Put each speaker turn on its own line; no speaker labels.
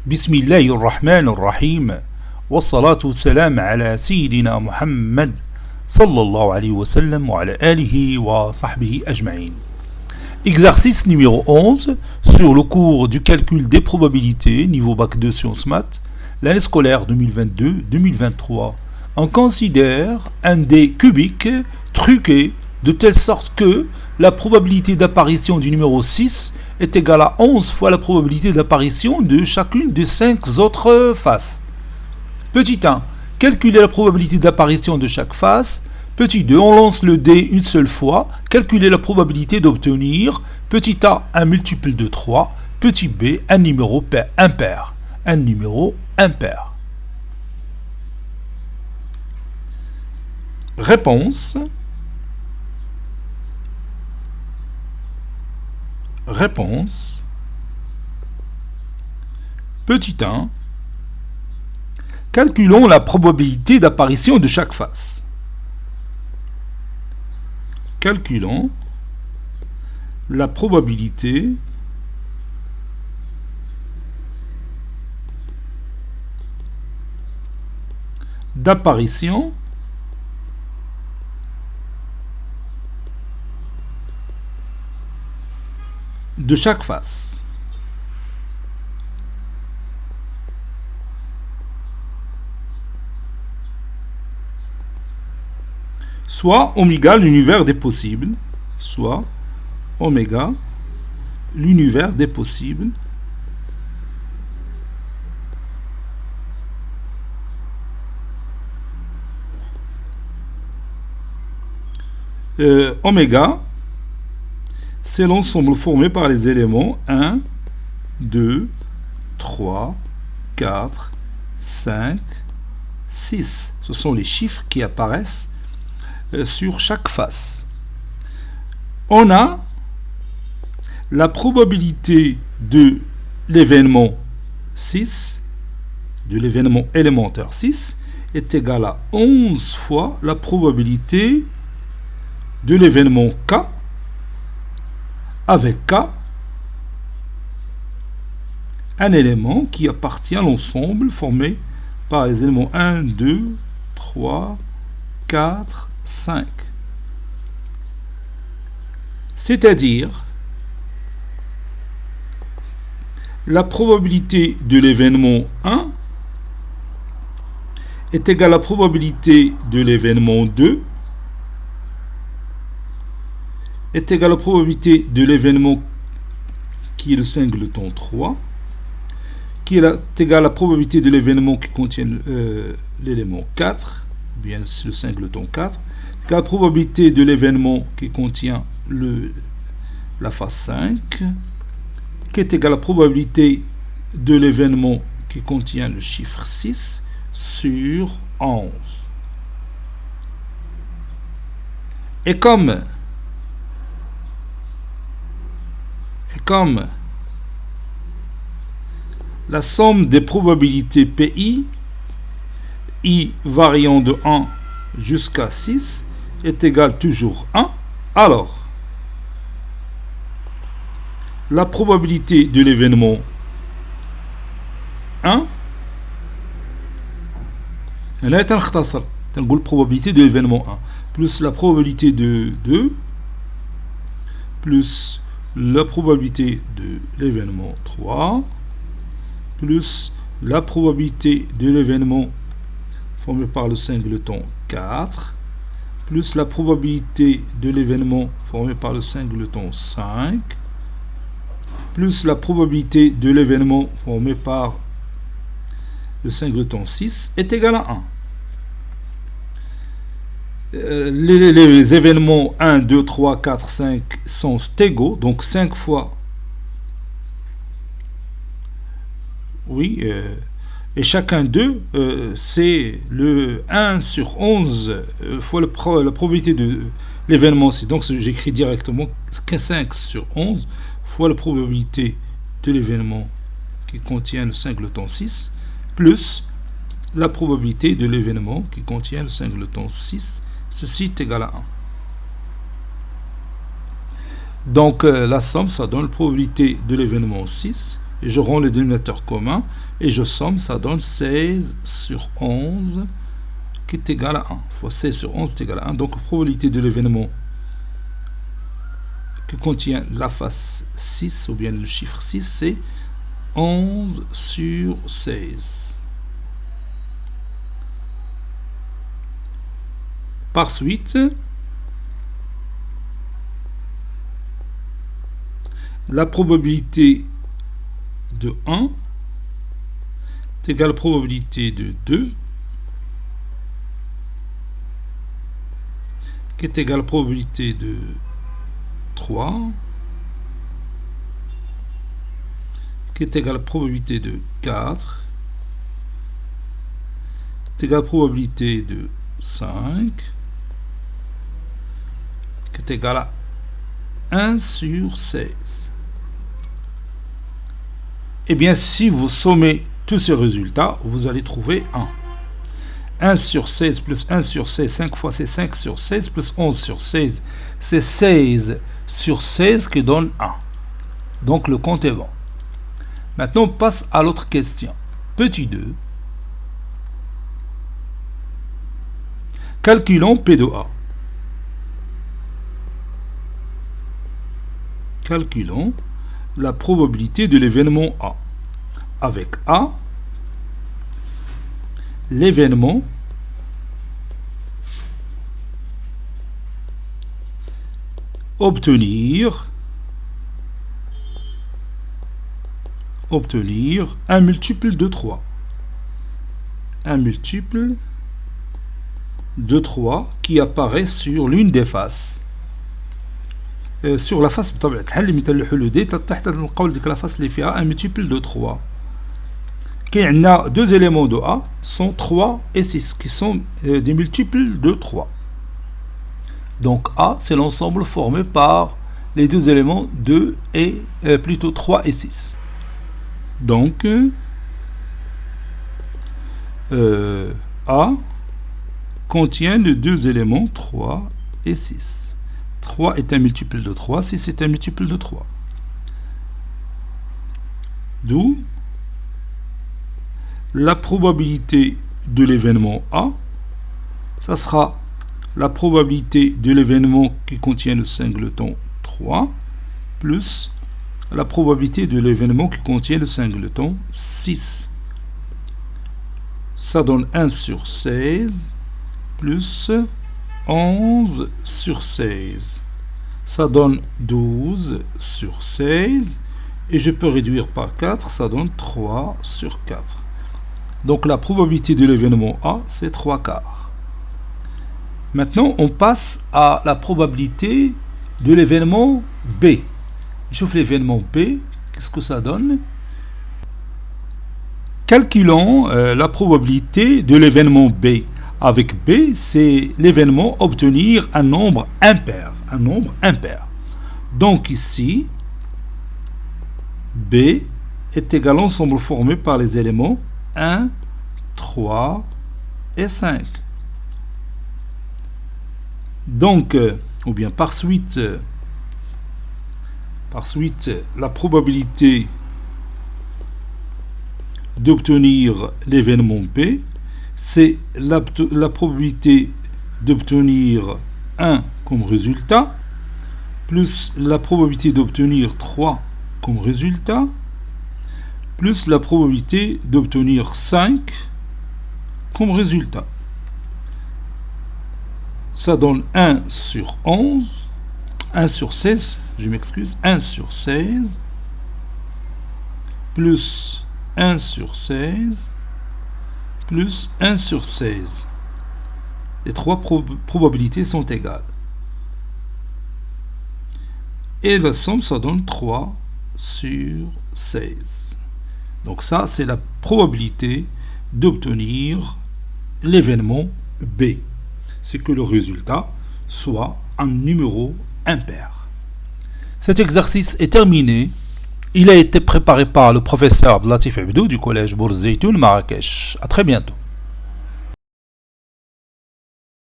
بسم الله الرحمن الرحيم والصلاة والسلام على سيدنا محمد صلى الله عليه وسلم وعلى آله وصحبه أجمعين. Exercice numéro 11 sur le cours du calcul des probabilités niveau bac 2 sciences maths, l'année scolaire 2022-2023. On considère un dé cubique truqué de telle sorte que la probabilité d'apparition du numéro 6 est égale à 11 fois la probabilité d'apparition de chacune des 5 autres faces. Petit 1, calculer la probabilité d'apparition de chaque face. Petit 2, on lance le dé une seule fois. Calculer la probabilité d'obtenir petit a, un multiple de 3. Petit b, un numéro impair. Un numéro impair. Réponse. Réponse. Petit 1. Calculons la probabilité d'apparition de chaque face. Calculons la probabilité d'apparition de chaque face. Soit oméga l'univers des possibles, soit oméga l'univers des possibles, oméga, c'est l'ensemble formé par les éléments 1, 2, 3, 4, 5, 6. Ce sont les chiffres qui apparaissent sur chaque face. On a la probabilité de l'événement 6, de l'événement élémentaire 6, est égale à 11 fois la probabilité de l'événement K, avec K, un élément qui appartient à l'ensemble formé par les éléments 1, 2, 3, 4, 5. C'est-à-dire la probabilité de l'événement 1 est égale à la probabilité de l'événement 2 est égale à la probabilité de l'événement qui est le singleton 3 qui est égale à la probabilité de l'événement qui contient l'élément 4, bien le singleton 4, la probabilité de l'événement qui contient la face 5, qui est égale à la probabilité de l'événement qui contient le chiffre 6 sur 11. Et comme la somme des probabilités PI, I variant de 1 jusqu'à 6, est égale toujours 1, alors la probabilité de l'événement 1 la probabilité de l'événement 1 plus la probabilité de 2 plus la probabilité de l'événement 3 plus la probabilité de l'événement formé par le singleton 4 plus la probabilité de l'événement formé par le singleton 5 plus la probabilité de l'événement formé par le singleton 6 est égal à 1. Les événements 1, 2, 3, 4, 5 sont égaux, donc 5 fois. Oui, et chacun d'eux, c'est le 1 sur 11 fois la probabilité de l'événement. Donc j'écris directement 5 sur 11 fois la probabilité de l'événement qui contient le singleton 6 plus la probabilité de l'événement qui contient le singleton 6. Ceci est égal à 1. Donc la somme, ça donne la probabilité de l'événement 6 et je rends le dénominateur commun, et je somme, ça donne 16 sur 11, qui est égal à 1. Fois 16 sur 11 est égal à 1. Donc, probabilité de l'événement qui contient la face 6, ou bien le chiffre 6, c'est 11 sur 16. Par suite, la probabilité de 1 est égale à la probabilité de 2, qui est égale à la probabilité de 3, qui est égale à la probabilité de 4, qui est égale à la probabilité de 5, qui est égale à 1 sur 16. Eh bien, si vous sommez tous ces résultats, vous allez trouver 1. 1 sur 16 plus 1 sur 16, 5 fois c'est 5 sur 16 plus 11 sur 16, c'est 16 sur 16 qui donne 1. Donc le compte est bon. Maintenant, on passe à l'autre question. Petit 2. Calculons P de A. Calculons la probabilité de l'événement A. Avec A, l'événement obtenir un multiple de 3. Un multiple de 3 qui apparaît sur l'une des faces. Sur la face بطبيعة الحال اللي مثل الحلول دي تحت نلقاو ديك la face اللي فيها un multiple de 3. Qui a deux éléments de A sont 3 et 6 qui sont des multiples de 3. Donc A, c'est l'ensemble formé par les deux éléments 2 et plutôt 3 et 6. Donc A contient les deux éléments 3 et 6. 3 est un multiple de 3, 6 est un multiple de 3. D'où la probabilité de l'événement A, ça sera la probabilité de l'événement qui contient le singleton 3 plus la probabilité de l'événement qui contient le singleton 6. Ça donne 1 sur 16 plus 11 sur 16. Ça donne 12 sur 16 et je peux réduire par 4, ça donne 3 sur 4. Donc la probabilité de l'événement A, c'est 3 quarts. Maintenant, on passe à la probabilité de l'événement B. Je chauffe l'événement B, qu'est-ce que ça donne? Calculons la probabilité de l'événement B. Avec B, c'est l'événement obtenir un nombre impair. Un nombre impair. Donc ici, B est égal à l'ensemble formé par les éléments 1, 3 et 5. Donc, ou bien par suite, la probabilité d'obtenir l'événement B, c'est la probabilité d'obtenir 1 comme résultat, plus la probabilité d'obtenir 3 comme résultat, plus la probabilité d'obtenir 5 comme résultat. Ça donne 1 sur 11, 1 sur 16, je m'excuse, 1 sur 16, plus 1 sur 16, plus 1 sur 16. Les trois probabilités sont égales. Et la somme, ça donne 3 sur 16. Donc ça, c'est la probabilité d'obtenir l'événement B. C'est que le résultat soit un numéro impair. Cet exercice est terminé. Il a été préparé par le professeur Abdelatif Abdou du collège Bourz Zeitoun Marrakech. À très bientôt.